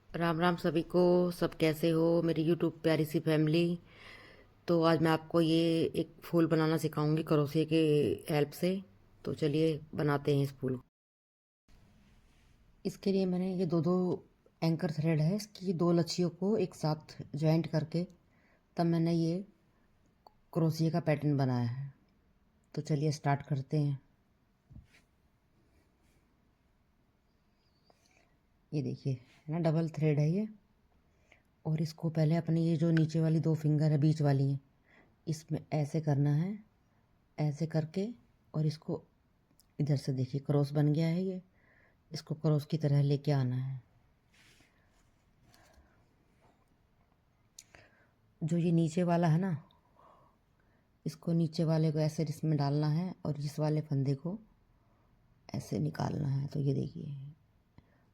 राम राम सभी को। सब कैसे हो मेरी यूट्यूब प्यारी सी फैमिली। तो आज मैं आपको ये एक फूल बनाना सिखाऊंगी करोशिए के हेल्प से। तो चलिए बनाते हैं इस फूल को। इसके लिए मैंने ये दो दो एंकर थ्रेड है, इसकी दो लच्छियों को एक साथ ज्वाइंट करके तब मैंने ये क्रोशिए का पैटर्न बनाया है। तो चलिए स्टार्ट करते हैं। ये देखिए है ना, डबल थ्रेड है ये। और इसको पहले अपनी ये जो नीचे वाली दो फिंगर है बीच वाली हैं, इसमें ऐसे करना है, ऐसे करके। और इसको इधर से देखिए क्रॉस बन गया है ये, इसको क्रॉस की तरह लेके आना है। जो ये नीचे वाला है ना, इसको नीचे वाले को ऐसे इसमें डालना है और इस वाले फंदे को ऐसे निकालना है। तो ये देखिए,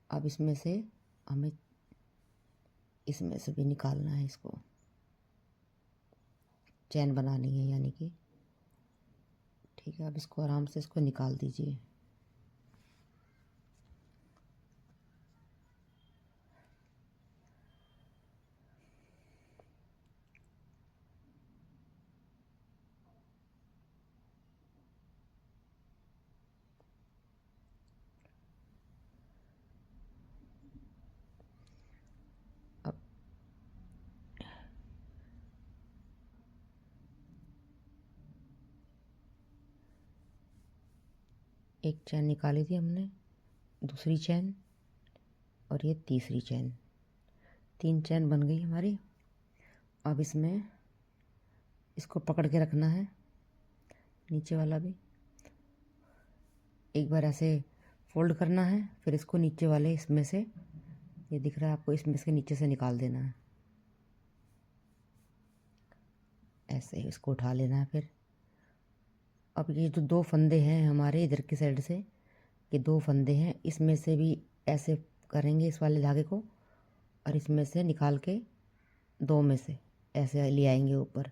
अब इसमें से हमें इसमें से भी निकालना है, इसको चैन बनानी है यानी कि। ठीक है, अब इसको आराम से इसको निकाल दीजिए। अब एक चैन निकाली थी हमने, दूसरी चैन और ये तीसरी चैन, तीन चैन बन गई हमारी। अब इसमें इसको पकड़ के रखना है, नीचे वाला भी एक बार ऐसे फोल्ड करना है, फिर इसको नीचे वाले इसमें से, ये दिख रहा है आपको, इसमें से नीचे से निकाल देना है। ऐसे इसको उठा लेना है। फिर अब ये जो दो फंदे हैं हमारे इधर की साइड से, ये दो फंदे हैं, इसमें से भी ऐसे करेंगे इस वाले धागे को, और इसमें से निकाल के दो में से ऐसे ले आएंगे ऊपर।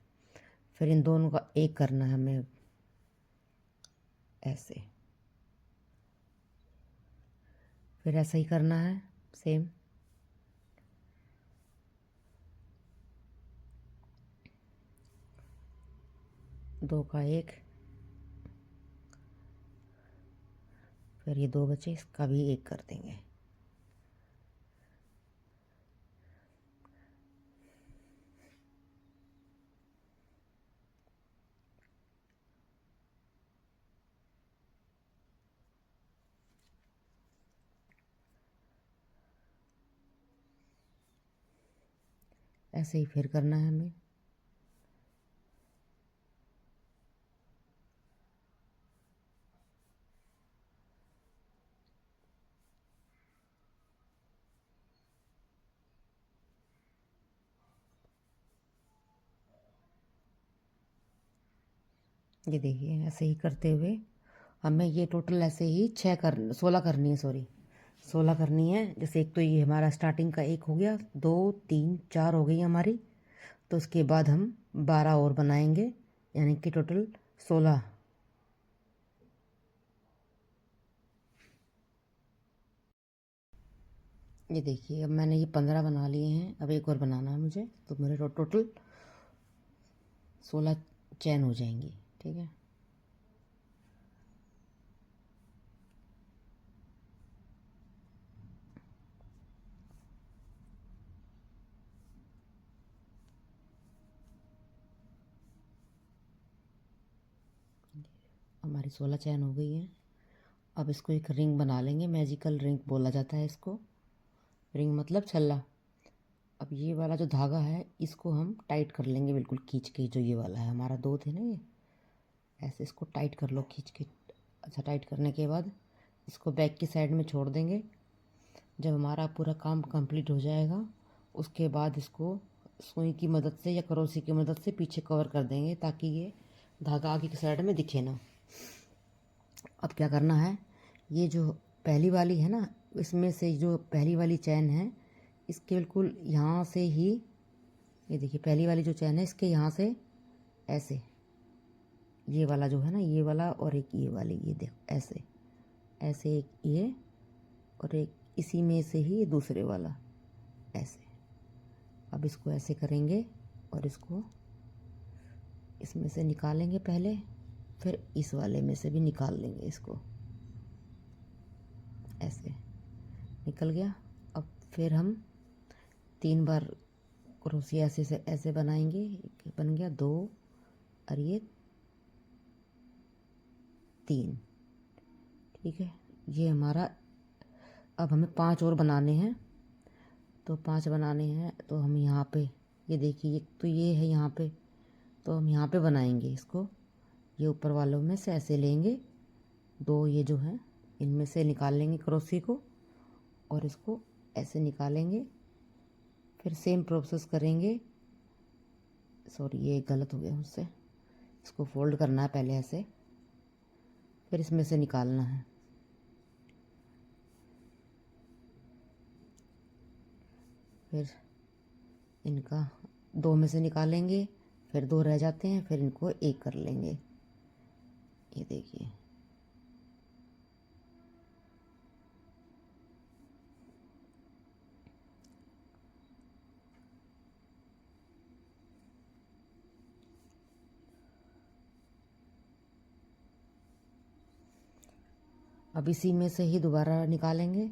फिर इन दोनों का एक करना है हमें ऐसे। फिर ऐसा ही करना है सेम। दो का एक, फिर ये दो बचे, इसका भी एक कर देंगे। ऐसे ही फिर करना है हमें। ये देखिए ऐसे ही करते हुए हमें ये टोटल ऐसे ही 16 करनी है, सॉरी 16 करनी है। जैसे एक तो ये हमारा स्टार्टिंग का एक हो गया, दो तीन चार हो गई हमारी। तो उसके बाद हम 12 और बनाएंगे, यानी कि टोटल 16। ये देखिए अब मैंने ये 15 बना लिए हैं, अब एक और बनाना है मुझे, तो मेरे टोटल 16 चैन हो जाएंगी। ठीक है, हमारी 16 चैन हो गई है। अब इसको एक रिंग बना लेंगे, मैजिकल रिंग बोला जाता है इसको, रिंग मतलब छल्ला। अब ये वाला जो धागा है इसको हम टाइट कर लेंगे बिल्कुल खींच के, जो ये वाला है हमारा दो थे ना ये, ऐसे इसको टाइट कर लो खींच के। अच्छा, टाइट करने के बाद इसको बैक की साइड में छोड़ देंगे। जब हमारा पूरा काम कंप्लीट हो जाएगा उसके बाद इसको सुई की मदद से या करोसी की मदद से पीछे कवर कर देंगे, ताकि ये धागा आगे की साइड में दिखे ना। अब क्या करना है, ये जो पहली वाली है ना, इसमें से जो पहली वाली चैन है इसके बिल्कुल यहाँ से ही, ये देखिए पहली वाली जो चैन है इसके यहाँ से ऐसे, ये वाला जो है ना, ये वाला और एक ये वाली, ये देखो ऐसे ऐसे, एक ये और एक इसी में से ही दूसरे वाला, ऐसे। अब इसको ऐसे करेंगे और इसको इसमें से निकालेंगे पहले, फिर इस वाले में से भी निकाल लेंगे इसको, ऐसे निकल गया। अब फिर हम 3 बार क्रोशिया ऐसे ऐसे बनाएंगे। बन गया 2 और ये 3। ठीक है, ये हमारा। अब हमें 5 और बनाने हैं, तो 5 बनाने हैं तो हम यहाँ पे, ये देखिए तो ये है यहाँ पे, तो हम यहाँ पे बनाएंगे इसको। ये ऊपर वालों में से ऐसे लेंगे 2, ये जो हैं इनमें से निकाल लेंगे क्रोशी को और इसको ऐसे निकालेंगे। फिर सेम प्रोसेस करेंगे। सॉरी, ये गलत हो गया मुझसे। इसको फोल्ड करना है पहले ऐसे, फिर इसमें से निकालना है। फिर इनका 2 में से निकालेंगे, फिर 2 रह जाते हैं, फिर इनको 1 कर लेंगे। ये देखिए, अब इसी में से ही दोबारा निकालेंगे।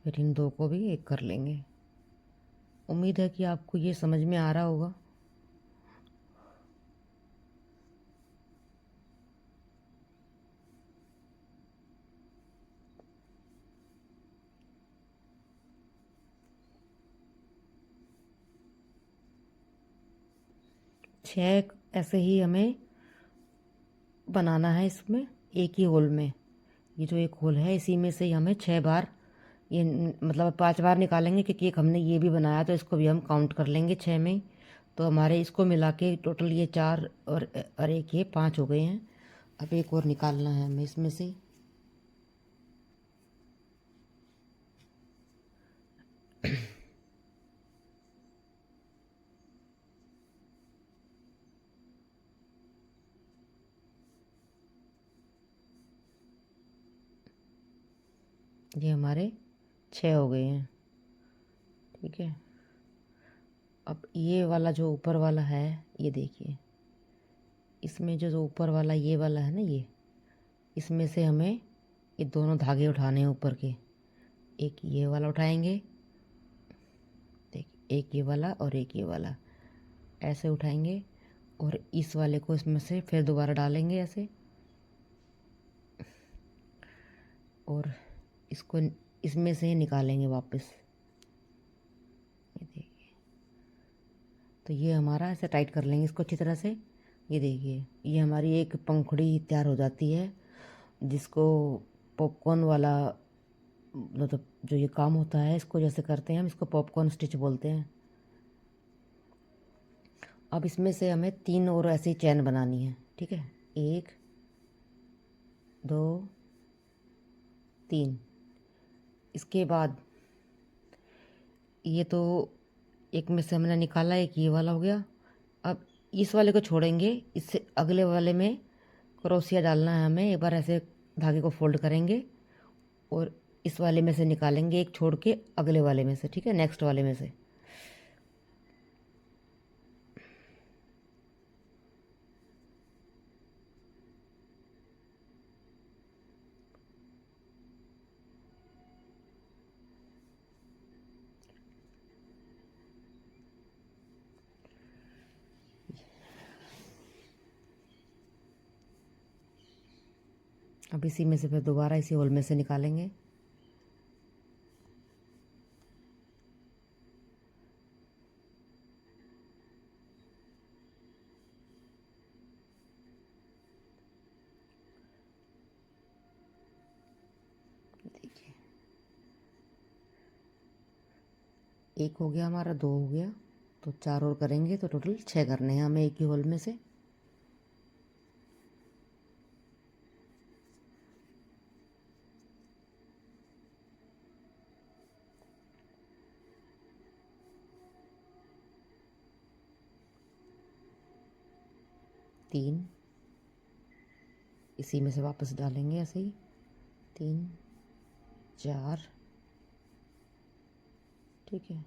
फिर इन 2 को भी 1 कर लेंगे। उम्मीद है कि आपको ये समझ में आ रहा होगा। छः ऐसे ही हमें बनाना है इसमें, एक ही होल में। ये जो एक होल है इसी में से ही हमें 6 बार, ये मतलब 5 बार निकालेंगे, क्योंकि एक हमने ये भी बनाया तो इसको भी हम काउंट कर लेंगे 6 में। तो हमारे इसको मिला के टोटल ये 4 और एक ये 5 हो गए हैं। अब एक और निकालना है हमें इसमें से। ये हमारे 6 हो गए हैं। ठीक है, अब ये वाला जो ऊपर वाला है, ये देखिए, इसमें जो ऊपर वाला ये वाला है ना, ये इसमें से हमें ये दोनों धागे उठाने हैं ऊपर के। एक ये वाला उठाएंगे, देख, एक ये वाला और एक ये वाला, ऐसे उठाएंगे और इस वाले को इसमें से फिर दोबारा डालेंगे ऐसे, और इसको इसमें से निकालेंगे वापस। ये देखिए, तो ये हमारा ऐसे टाइट कर लेंगे इसको अच्छी तरह से। ये देखिए, ये हमारी एक पंखुड़ी तैयार हो जाती है, जिसको पॉपकॉर्न वाला, मतलब जो ये काम होता है इसको जैसे करते हैं हम, इसको पॉपकॉर्न स्टिच बोलते हैं। अब इसमें से हमें 3 और ऐसी चैन बनानी है। ठीक है, 1 2 3। इसके बाद ये तो एक में से हमने निकाला, एक ये वाला हो गया। अब इस वाले को छोड़ेंगे, इससे अगले वाले में क्रोशिया डालना है हमें। एक बार ऐसे धागे को फोल्ड करेंगे और इस वाले में से निकालेंगे, एक छोड़ के अगले वाले में से। ठीक है, नेक्स्ट वाले में से। अब इसी में से फिर दोबारा इसी होल में से निकालेंगे। देखिए, 1 हो गया हमारा, 2 हो गया, तो 4 और करेंगे तो टोटल 6 करने हैं हमें एक ही होल में से। 3, इसी में से वापस डालेंगे ऐसे ही 3 4, ठीक है,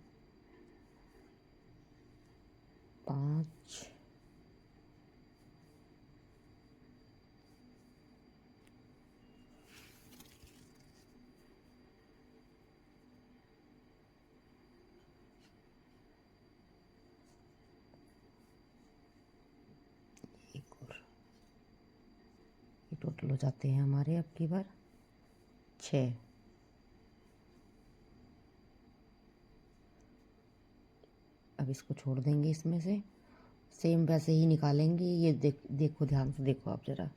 5, 1 और, ये टोटल हो जाते हैं हमारे अब की बार 6। अब इसको छोड़ देंगे इसमें से, सेम वैसे ही निकालेंगे। ये देखो ध्यान से देखो आप ज़रा।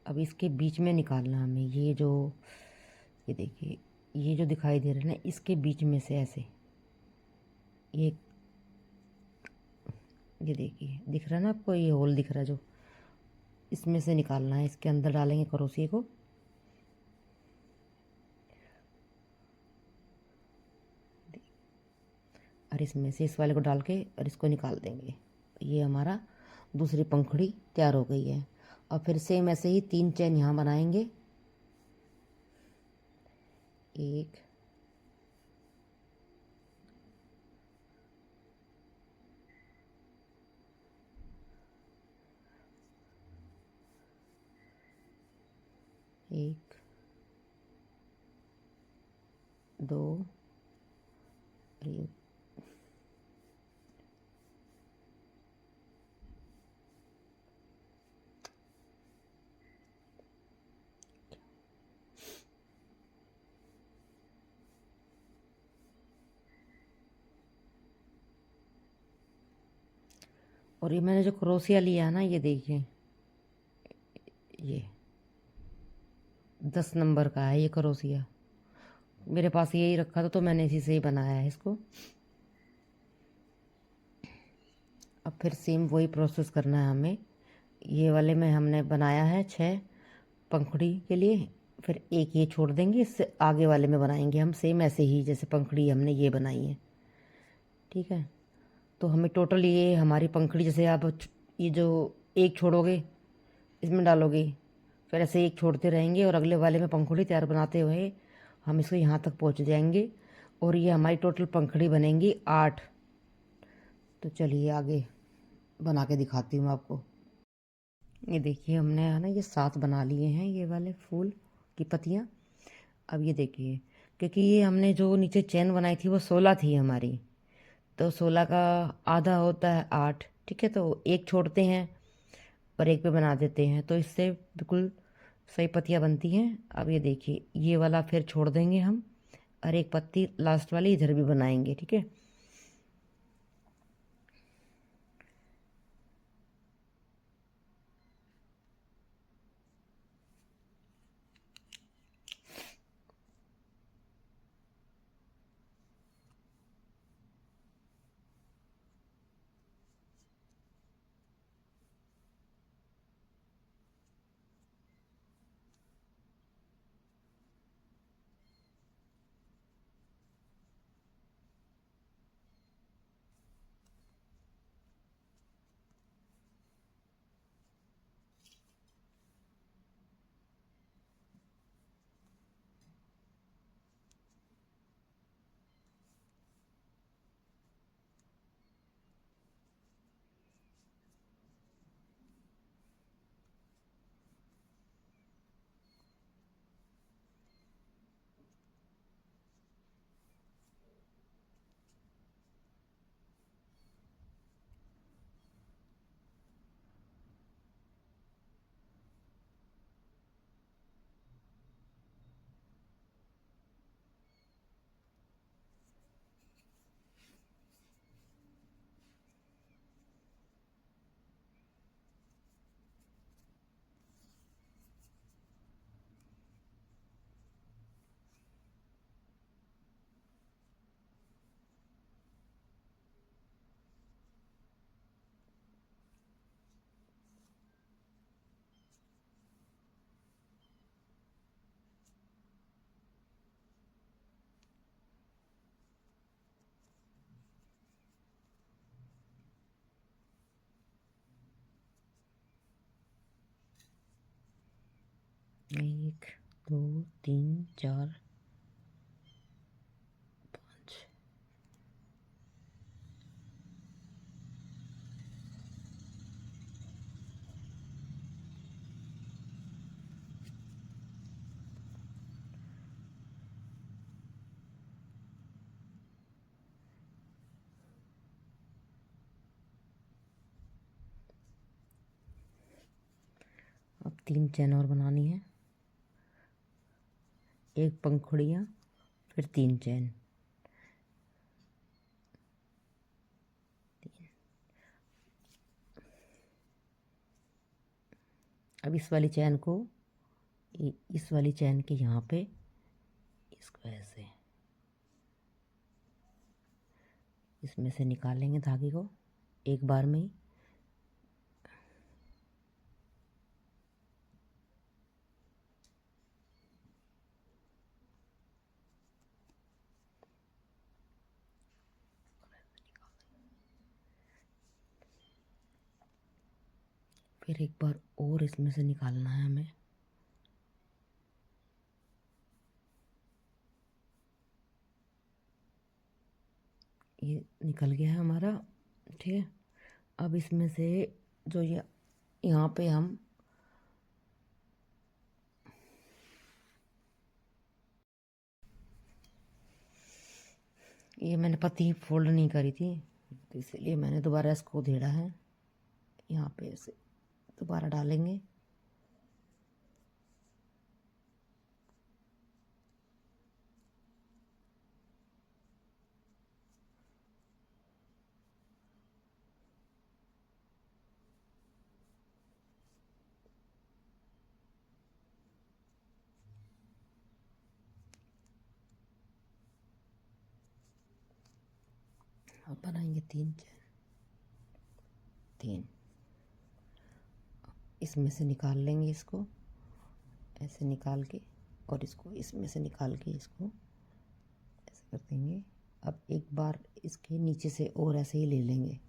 अब इसके बीच में निकालना हमें, ये जो, ये देखिए, ये जो दिखाई दे रहा है ना, इसके बीच में से ऐसे, ये देखिए दिख रहा है ना आपको, ये होल दिख रहा है जो, इसमें से निकालना है। इसके अंदर डालेंगे क्रोशिया को, और इसमें से इस वाले को डाल के और इसको निकाल देंगे। ये हमारा दूसरी पंखुड़ी तैयार हो गई है। और फिर सेम ऐसे ही 3 चैन यहाँ बनाएंगे, 1, 1, 2, और ये मैंने जो क्रोशिया लिया है ना, ये देखिए, ये 10 नंबर का है ये क्रोशिया। मेरे पास यही रखा था तो मैंने इसी से ही बनाया है इसको। अब फिर सेम वही प्रोसेस करना है हमें। ये वाले में हमने बनाया है 6 पंखुड़ी के लिए, फिर एक ये छोड़ देंगे, इससे आगे वाले में बनाएंगे हम सेम ऐसे ही जैसे पंखुड़ी हमने ये बनाई है, ठीक है। तो हमें टोटल ये हमारी पंखुड़ी, जैसे आप ये जो एक छोड़ोगे इसमें डालोगे, फिर ऐसे एक छोड़ते रहेंगे और अगले वाले में पंखुड़ी तैयार बनाते हुए हम इसको यहाँ तक पहुँच जाएंगे। और ये हमारी टोटल पंखुड़ी बनेंगी 8। तो चलिए आगे बना के दिखाती हूँ आपको। ये देखिए हमने है ना ये 7 बना लिए हैं ये वाले फूल की पत्तियाँ। अब ये देखिए, क्योंकि ये हमने जो नीचे चैन बनाई थी वो 16 थी हमारी, तो 16 का आधा होता है 8, ठीक है। तो एक छोड़ते हैं और एक पे बना देते हैं, तो इससे बिल्कुल सही पत्तियाँ बनती हैं। अब ये देखिए ये वाला फिर छोड़ देंगे हम, और एक पत्ती लास्ट वाली इधर भी बनाएंगे, ठीक है। 1 2 3 4 5। अब 3 चैन और बनानी है, एक पंखुड़ियाँ, फिर 3 चैन। अब इस वाली चैन को इस वाली चैन के यहाँ पे इसको ऐसे इसमें से निकालेंगे धागे को एक बार में ही। फिर एक बार और इसमें से निकालना है हमें। ये निकल गया है हमारा, ठीक है। अब इसमें से जो ये यहाँ पे हम ये मैंने पत्ती फोल्ड नहीं करी थी, तो इसलिए मैंने दोबारा इसको धेड़ा है। यहाँ पे इसे दोबारा डालेंगे। अब बनाएंगे 3 चैन, 3। इसमें से निकाल लेंगे इसको ऐसे निकाल के, और इसको इसमें से निकाल के इसको ऐसे कर देंगे। अब एक बार इसके नीचे से और ऐसे ही ले लेंगे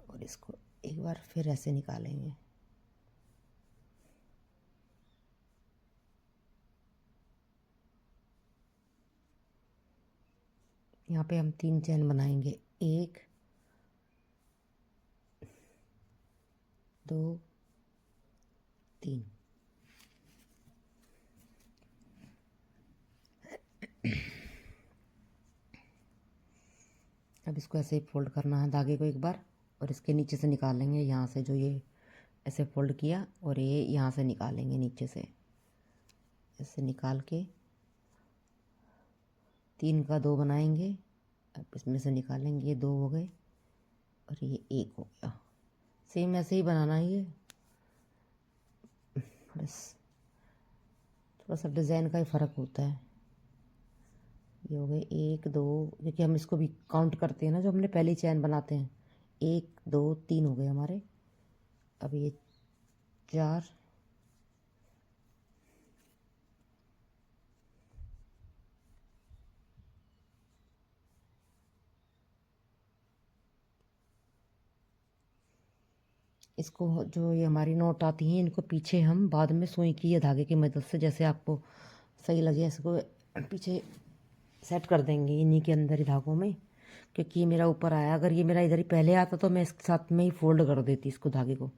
और इसको एक बार फिर ऐसे निकालेंगे। यहाँ पे हम 3 चैन बनाएंगे, 1 2 3। अब इसको ऐसे ही फोल्ड करना है धागे को एक बार, और इसके नीचे से निकाल लेंगे यहाँ से, जो ये ऐसे फोल्ड किया और ये यहाँ से निकालेंगे नीचे से ऐसे निकाल के 3 का 2 बनाएंगे। अब इसमें से निकालेंगे, ये 2 हो गए और ये 1 हो गया। सेम ऐसे ही बनाना है ये, बस थोड़ा सा डिज़ाइन का ही फ़र्क होता है। ये हो गए 1 2, क्योंकि हम इसको भी काउंट करते हैं ना, जो हमने पहली चैन बनाते हैं। 1 2 3 हो गए हमारे। अब ये 4, इसको जो ये हमारी नोट आती हैं इनको पीछे हम बाद में सुई की या धागे की मदद से, जैसे आपको सही लगे, इसको पीछे सेट कर देंगे इन्हीं के अंदर ही धागों में। क्योंकि ये मेरा ऊपर आया, अगर ये मेरा इधर ही पहले आता तो मैं इसके साथ में ही फोल्ड कर देती इसको धागे को।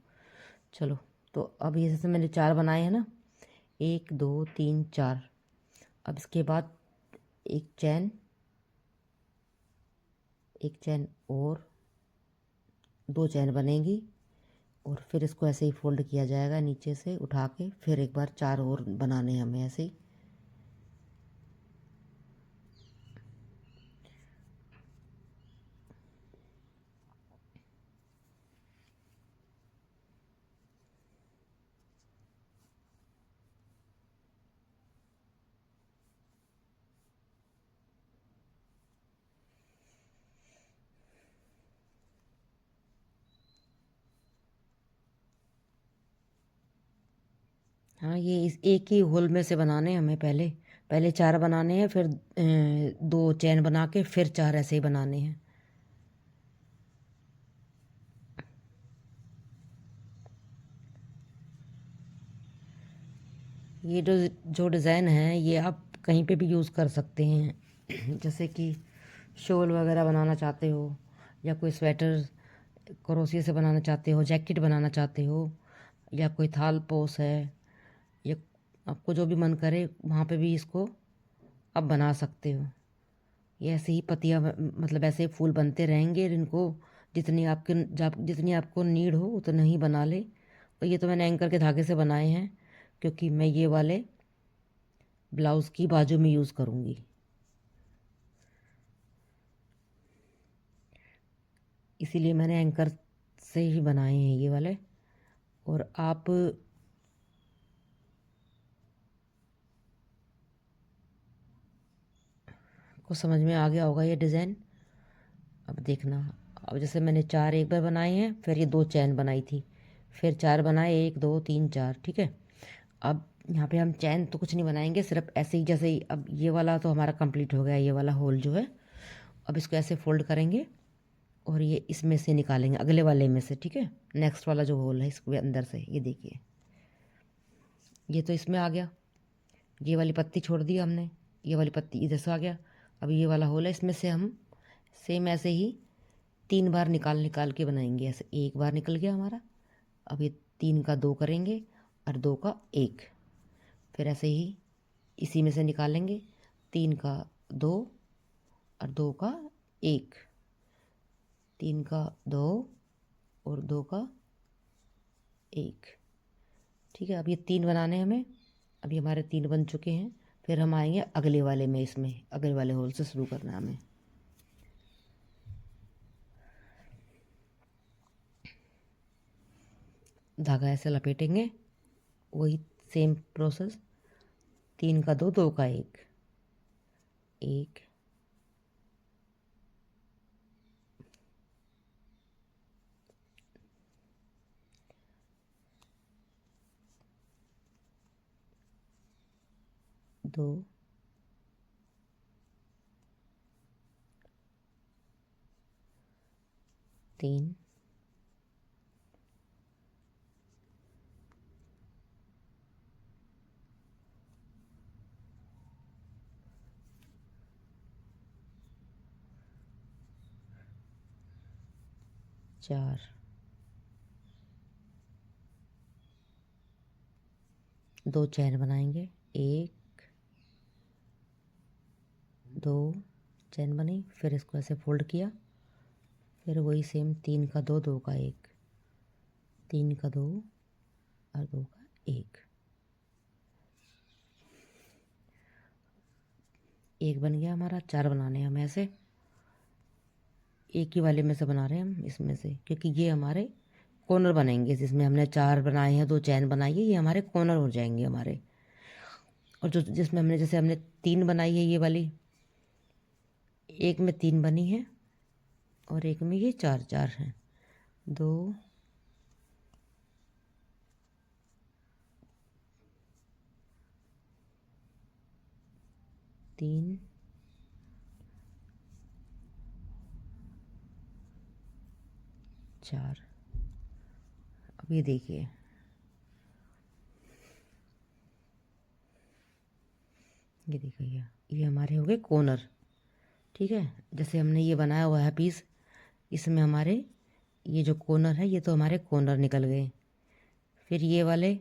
चलो, तो अब ये जैसे मैंने 4 बनाए हैं ना, 1 2 3 4। अब इसके बाद एक चैन और 2 चैन बनेगी, और फिर इसको ऐसे ही फोल्ड किया जाएगा नीचे से उठा के। फिर एक बार 4 और बनाने हैं हमें ऐसे ही। हाँ, ये इस एक ही होल में से बनाने हैं हमें। पहले पहले 4 बनाने हैं, फिर 2 चैन बना के फिर 4 ऐसे ही बनाने हैं। ये जो डिज़ाइन है ये आप कहीं पे भी यूज़ कर सकते हैं। जैसे कि शॉल वगैरह बनाना चाहते हो, या कोई स्वेटर क्रोशिया से बनाना चाहते हो, जैकेट बनाना चाहते हो, या कोई थाल पोस है, या आपको जो भी मन करे वहाँ पे भी इसको आप बना सकते हो। ये ऐसे ही पत्तियाँ मतलब ऐसे फूल बनते रहेंगे। इनको जितनी आपको नीड हो उतना ही बना ले। और ये तो मैंने एंकर के धागे से बनाए हैं, क्योंकि मैं ये वाले ब्लाउज़ की बाजू में यूज़ करूँगी। इसीलिए मैंने एंकर से ही बनाए हैं ये वाले। और आप को समझ में आ गया होगा ये डिज़ाइन। अब देखना, अब जैसे मैंने 4 एक बार बनाए हैं, फिर ये 2 चैन बनाई थी, फिर 4 बनाए, 1 2 3 4, ठीक है। अब यहाँ पे हम चैन तो कुछ नहीं बनाएंगे, सिर्फ ऐसे ही जैसे ही। अब ये वाला तो हमारा कंप्लीट हो गया, ये वाला होल जो है। अब इसको ऐसे फोल्ड करेंगे और ये इसमें से निकालेंगे, अगले वाले में से, ठीक है। नेक्स्ट वाला जो होल है इसको अंदर से, ये देखिए, ये तो इसमें आ गया। ये वाली पत्ती छोड़ दी हमने, ये वाली पत्ती इधर से आ गया। अब ये वाला होल है, इसमें से हम सेम ऐसे ही 3 बार निकाल निकाल के बनाएंगे। ऐसे 1 बार निकल गया हमारा। अब ये 3 का 2 करेंगे और 2 का 1, फिर ऐसे ही इसी में से निकालेंगे। 3 का 2 और 2 का 1, 3 का 2 और 2 का 1, ठीक है। अब ये 3 बनाने हैं हमें। अभी हमारे 3 बन चुके हैं। फिर हम आएंगे अगले वाले में, इसमें अगले वाले होल से शुरू करना है हमें। धागा ऐसे लपेटेंगे, वही सेम प्रोसेस। 3 का 2 2 का 1, 1 2 3 4 2 चैन बनाएंगे, 1 2 चैन बनी, फिर इसको ऐसे फोल्ड किया, फिर वही सेम 3 का 2 2 का 1, 3 का 2 और 2 का 1, 1 बन गया हमारा। 4 बनाने हैं हम ऐसे, एक ही वाले में से बना रहे हैं हम इसमें से, क्योंकि ये हमारे कॉर्नर बनेंगे। जिसमें हमने 4 बनाए हैं, 2 चैन बनाई है, ये हमारे कॉर्नर हो जाएंगे हमारे। और जो जिसमें हमने जैसे हमने 3 बनाई है ये वाली, एक में 3 बनी है और एक में ये 4 4 हैं। 2 3 4। अब ये देखिए, ये देखिए, ये हमारे हो गए कॉर्नर, ठीक है। जैसे हमने ये बनाया हुआ है पीस, इसमें हमारे ये जो कॉर्नर है, ये तो हमारे कॉर्नर निकल गए। फिर ये वाले,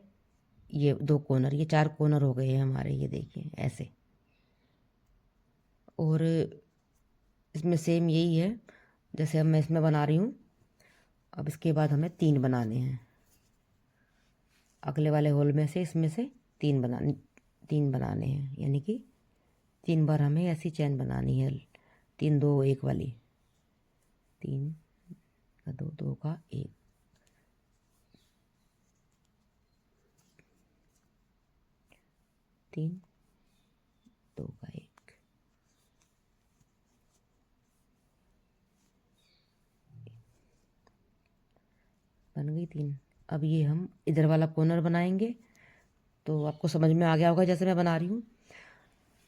ये 2 कॉर्नर, ये 4 कॉर्नर हो गए हैं हमारे, ये देखिए ऐसे। और इसमें सेम यही है जैसे अब मैं इसमें बना रही हूँ। अब इसके बाद हमें 3 बनाने हैं, अगले वाले होल में से, इसमें से 3 बनाने हैं, यानी कि 3 बार हमें ऐसी चैन बनानी है। 3 2 1 वाली, 3 का 2 2 का 1, 3 2 का 1, बन गई 3। अब ये हम इधर वाला कॉर्नर बनाएंगे। तो आपको समझ में आ गया होगा जैसे मैं बना रही हूँ।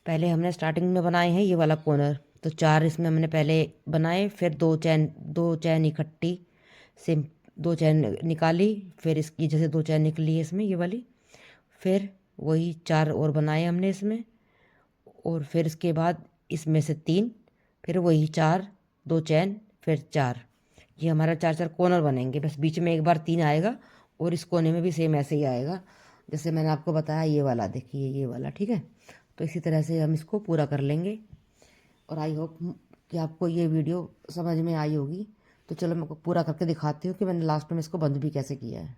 पहले हमने स्टार्टिंग में बनाए हैं ये वाला कॉर्नर, तो 4 इसमें हमने पहले बनाए, फिर 2 चैन इकट्ठी सिम 2 चैन निकाली, फिर इसकी जैसे 2 चैन निकली है इसमें ये वाली, फिर वही 4 और बनाए हमने इसमें, और फिर इसके बाद इसमें से 3, फिर वही 4, 2 चैन, फिर 4। ये हमारा 4 कॉर्नर बनेंगे। बस बीच में एक बार 3 आएगा और इस कोने में भी सेम ऐसे ही आएगा जैसे मैंने आपको बताया। ये वाला देखिए, ये वाला, ठीक है। तो इसी तरह से हम इसको पूरा कर लेंगे। और आई होप कि आपको ये वीडियो समझ में आई होगी। तो चलो मैं पूरा करके दिखाती हूँ कि मैंने लास्ट में इसको बंद भी कैसे किया है।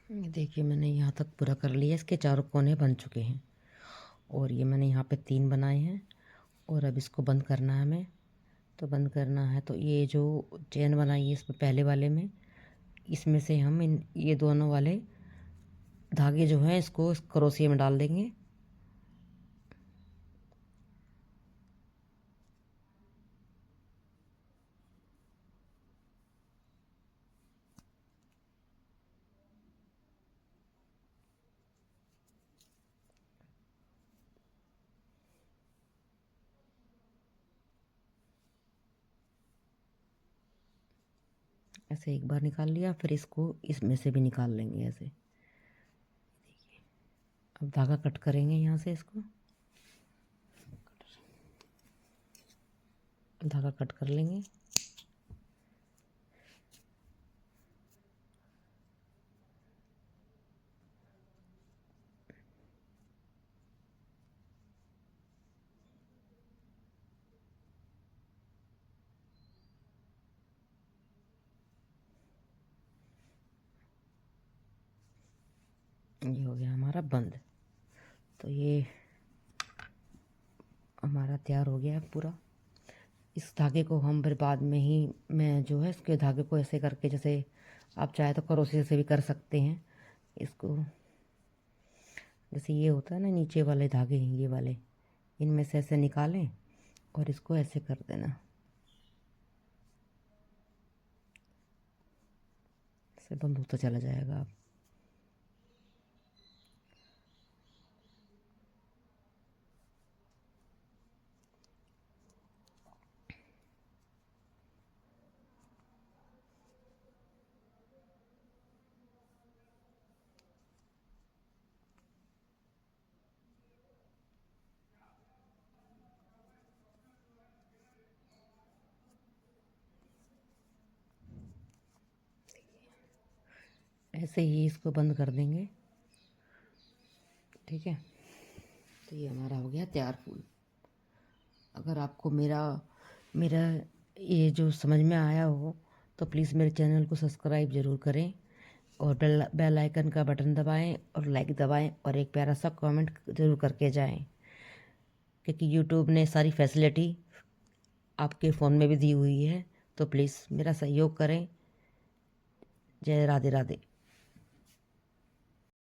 देखिए मैंने यहाँ तक पूरा कर लिया, इसके 4 कोने बन चुके हैं। और ये मैंने यहाँ पे 3 बनाए हैं। और अब इसको बंद करना है हमें। तो बंद करना है तो ये जो चेन बनाई है इसमें पहले वाले में, इसमें से हम ये दोनों वाले धागे जो हैं इसको इस क्रोशिया में डाल देंगे। ऐसे एक बार निकाल लिया, फिर इसको इसमें से भी निकाल लेंगे ऐसे। देखिए अब धागा कट करेंगे यहाँ से, इसको धागा कट कर लेंगे। ये हो गया हमारा बंद। तो ये हमारा तैयार हो गया पूरा। इस धागे को हम फिर बाद में ही, मैं जो है इसके धागे को ऐसे करके, जैसे आप चाहे तो क्रोशिया से भी कर सकते हैं इसको। जैसे ये होता है ना नीचे वाले धागे, ये वाले, इनमें से ऐसे निकालें और इसको ऐसे कर देना, ऐसे बंद होता चला जाएगा। आप ऐसे ही इसको बंद कर देंगे, ठीक है। तो ये हमारा हो गया तैयार फूल। अगर आपको मेरा मेरा ये जो समझ में आया हो तो प्लीज़ मेरे चैनल को सब्सक्राइब ज़रूर करें, और बेल आइकन का बटन दबाएं और लाइक दबाएं, और एक प्यारा सा कमेंट ज़रूर करके जाएं, क्योंकि यूट्यूब ने सारी फैसिलिटी आपके फ़ोन में भी दी हुई है। तो प्लीज़ मेरा सहयोग करें। जय राधे राधे।